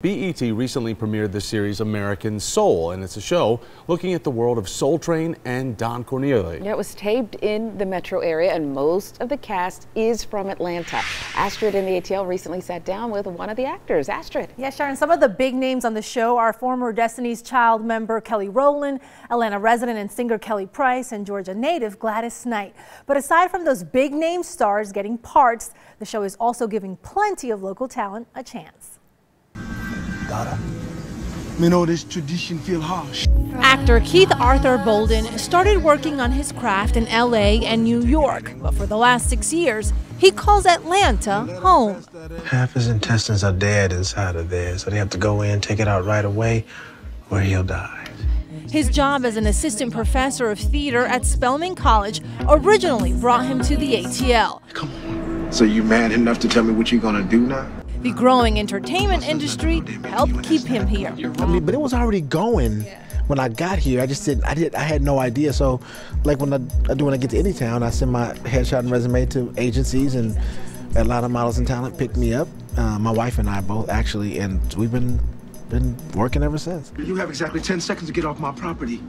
BET recently premiered the series American Soul, and it's a show looking at the world of Soul Train and Don Cornelius. Yeah, it was taped in the metro area, and most of the cast is from Atlanta. Astrid and the ATL recently sat down with one of the actors. Astrid. Yeah, Sharon, some of the big names on the show are former Destiny's Child member Kelly Rowland, Atlanta resident and singer Kelly Price, and Georgia native Gladys Knight. But aside from those big name stars getting parts, the show is also giving plenty of local talent a chance. Me know this tradition feel harsh. Actor Keith Arthur Bolden started working on his craft in LA and New York, but for the last 6 years, he calls Atlanta home. Half his intestines are dead inside of there, so they have to go in, take it out right away, or he'll die. His job as an assistant professor of theater at Spelman College originally brought him to the ATL. Come on. So you man enough to tell me what you're gonna do now? The growing entertainment industry helped keep him here. I mean, but it was already going when I got here. I had no idea. So, like when I get to any town, I send my headshot and resume to agencies, and Atlanta Models and Talent picked me up. My wife and I both actually, and we've been working ever since. You have exactly 10 seconds to get off my property.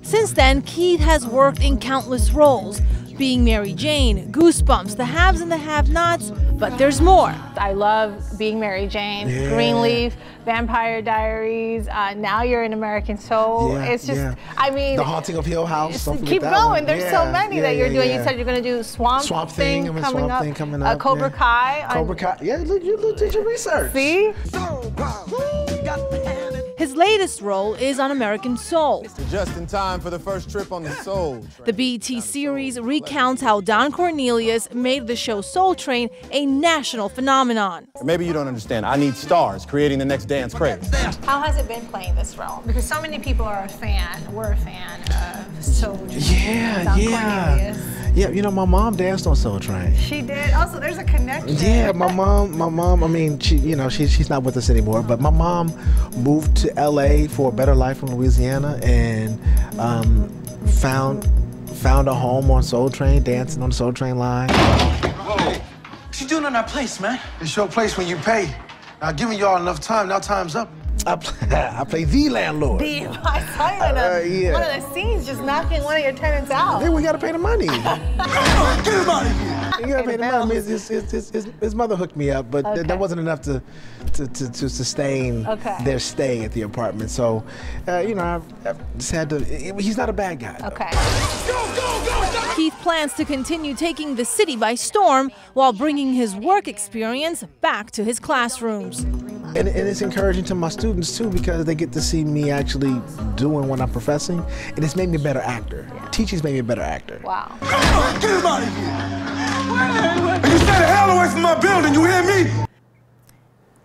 Since then, Keith has worked in countless roles, being Mary Jane, Goosebumps, The Haves and the Have-Nots, but there's more. I love being Mary Jane, Greenleaf, Vampire Diaries, now you're in American Soul. It's just, I mean, The Haunting of Hill House. Keep going, there's so many that you're doing. You said you're going to do Swamp Thing coming up. Cobra Kai. Cobra Kai, yeah, look, you did your research. See? His latest role is on American Soul. Just in time for the first trip on the Soul Train. The BET series recounts how Don Cornelius made the show Soul Train a national phenomenon. Maybe you don't understand. I need stars creating the next dance craze. How has it been playing this role? Because so many people are a fan, we're a fan of Soul Train. Don Cornelius. Yeah, you know, my mom danced on Soul Train. She did. Also, there's a connection. Yeah, my mom, I mean, she's not with us anymore, but my mom moved to LA for a better life from Louisiana and found a home on Soul Train, dancing on the Soul Train line. Whoa, what you doing in our place, man? It's your place when you pay. Now, giving y'all enough time, now time's up. I play the landlord. I saw you in one of the scenes just knocking one of your tenants out. Then we gotta pay the money. Get him out of here! You gotta pay the money. His mother hooked me up, but that wasn't enough to sustain their stay at the apartment. So, you know, I just had to. He's not a bad guy. Okay. Go! Keith plans to continue taking the city by storm while bringing his work experience back to his classrooms. And it's encouraging to my students too, because they get to see me actually doing what I'm professing, and it's made me a better actor. Teaching's made me a better actor. Wow. Get him out of here! And you stay the hell away from my building, you hear me?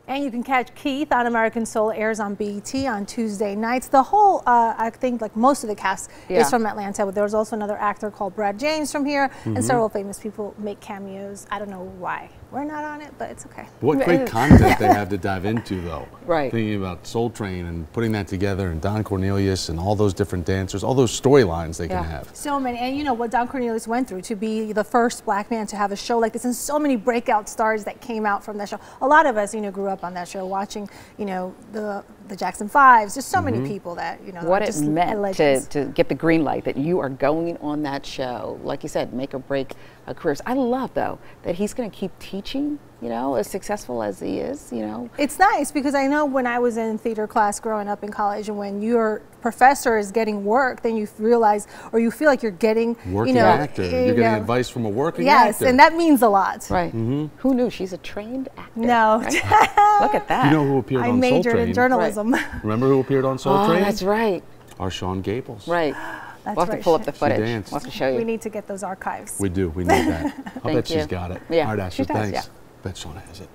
And you can catch Keith on American Soul, airs on BET on Tuesday nights. The whole, I think, like most of the cast is from Atlanta, but there's also another actor called Brad James from here, and several famous people make cameos. I don't know why we're not on it, but it's okay. What great content they have to dive into, though. Right. Thinking about Soul Train and putting that together, and Don Cornelius and all those different dancers, all those storylines they can have. So many, and you know what Don Cornelius went through to be the first black man to have a show like this, and so many breakout stars that came out from that show. A lot of us, you know, grew up on that show, watching, you know, the Jackson Fives. Just so many people that, you know, What just it meant to get the green light that you are going on that show, like you said, make or break careers. I love, though, that he's going to keep teaching, you know, as successful as he is, you know. It's nice because I know when I was in theater class growing up in college, and when your professor is getting work, then you realize, or you feel like you're getting, working you know, actor. You're getting advice from a working actor. Yes, and that means a lot. Right. Who knew? She's a trained actor. No. Right? Look at that. You know who appeared on Soul Train? I majored in journalism. Remember who appeared on Soul Train? Oh, that's right. Arshawn Gables. Right. That's We'll have to pull up the footage. We'll have to show you. We need to get those archives. We do. We need that. I'll bet she's got it. Yeah. All right, Astrid, she does, thanks. Bet Shauna has it.